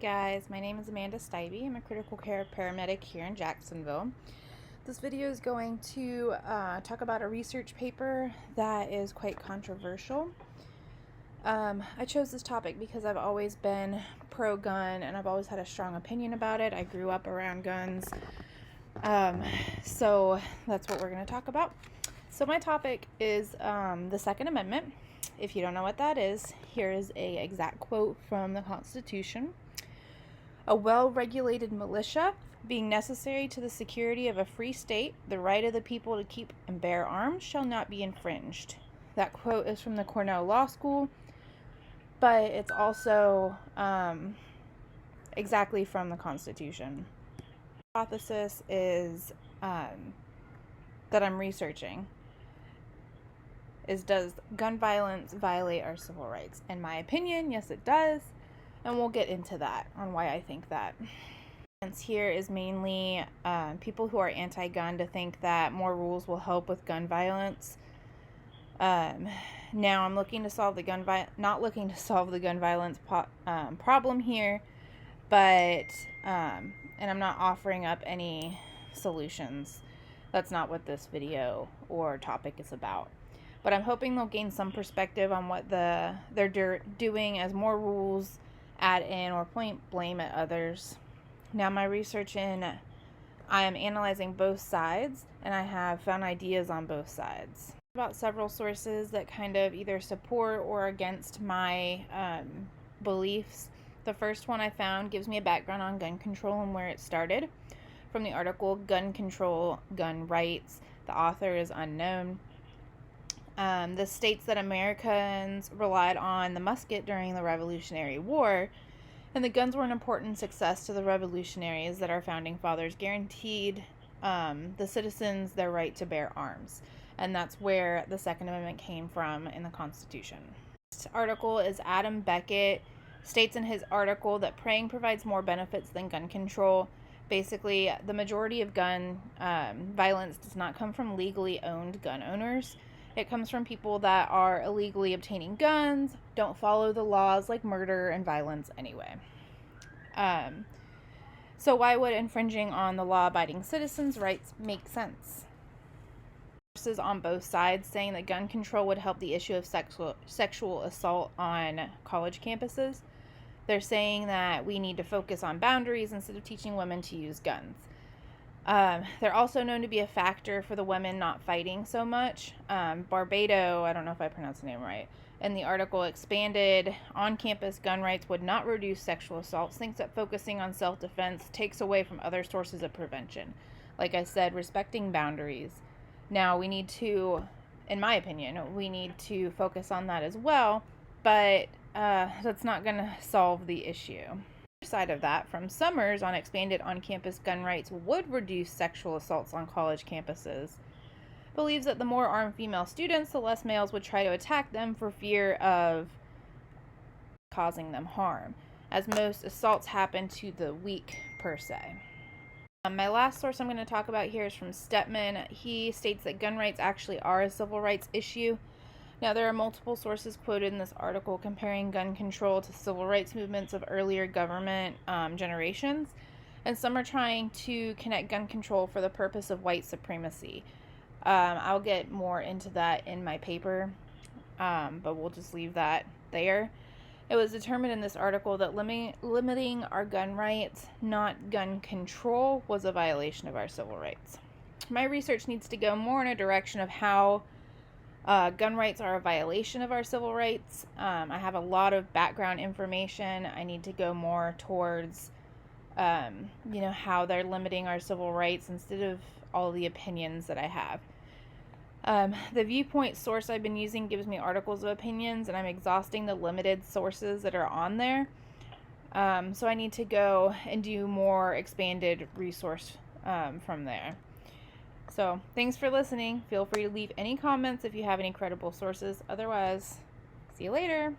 guys, my name is Amanda Stibbe. I'm a critical care paramedic here in Jacksonville. This video is going to talk about a research paper that is quite controversial. I chose this topic because I've always been pro-gun and I've always had a strong opinion about it. I grew up around guns, so that's what we're going to talk about. So my topic is the Second Amendment. If you don't know what that is, here is an exact quote from the Constitution. A well-regulated militia, being necessary to the security of a free state, the right of the people to keep and bear arms shall not be infringed. That quote is from the Cornell Law School, but it's also exactly from the Constitution. The hypothesis is that I'm researching is, does gun violence violate our civil rights? In my opinion, yes it does, and we'll get into that on why I think that. Here is mainly people who are anti-gun to think that more rules will help with gun violence. Now I'm looking to solve the not looking to solve the gun violence problem here, but and I'm not offering up any solutions. That's not what this video or topic is about. But I'm hoping they'll gain some perspective on what they're doing as more rules add in or point blame at others. Now my research I am analyzing both sides, and I have found ideas on both sides. About several sources that kind of either support or against my beliefs. The first one I found gives me a background on gun control and where it started. From the article Gun Control, Gun Rights, the author is unknown. This states that Americans relied on the musket during the Revolutionary War, and the guns were an important success to the revolutionaries that our founding fathers guaranteed the citizens their right to bear arms. And that's where the Second Amendment came from in the Constitution. This article is Adam Beckett states in his article that praying provides more benefits than gun control. Basically, the majority of gun violence does not come from legally owned gun owners. It comes from people that are illegally obtaining guns, don't follow the laws like murder and violence anyway. So why would infringing on the law-abiding citizens' rights make sense? Sources on both sides saying that gun control would help the issue of sexual assault on college campuses. They're saying that we need to focus on boundaries instead of teaching women to use guns. They're also known to be a factor for the women not fighting so much. Barbado, I don't know if I pronounced the name right, in the article expanded on-campus gun rights would not reduce sexual assaults, thinks that focusing on self-defense takes away from other sources of prevention. Like I said, respecting boundaries. Now we need to, in my opinion, we need to focus on that as well, but that's not going to solve the issue. Side of that from Summers on expanded on-campus gun rights would reduce sexual assaults on college campuses. Believes that the more armed female students, the less males would try to attack them for fear of causing them harm, as most assaults happen to the weak per se. My last source I'm going to talk about here is from Stepman. He states that gun rights actually are a civil rights issue. Now, there are multiple sources quoted in this article comparing gun control to civil rights movements of earlier government generations, and some are trying to connect gun control for the purpose of white supremacy. I'll get more into that in my paper, but we'll just leave that there. It was determined in this article that limiting our gun rights, not gun control, was a violation of our civil rights. My research needs to go more in a direction of how gun rights are a violation of our civil rights. I have a lot of background information. I need to go more towards, how they're limiting our civil rights instead of all the opinions that I have. The viewpoint source I've been using gives me articles of opinions, and I'm exhausting the limited sources that are on there. So I need to go and do more expanded resource from there. So, thanks for listening. Feel free to leave any comments if you have any credible sources. Otherwise, see you later.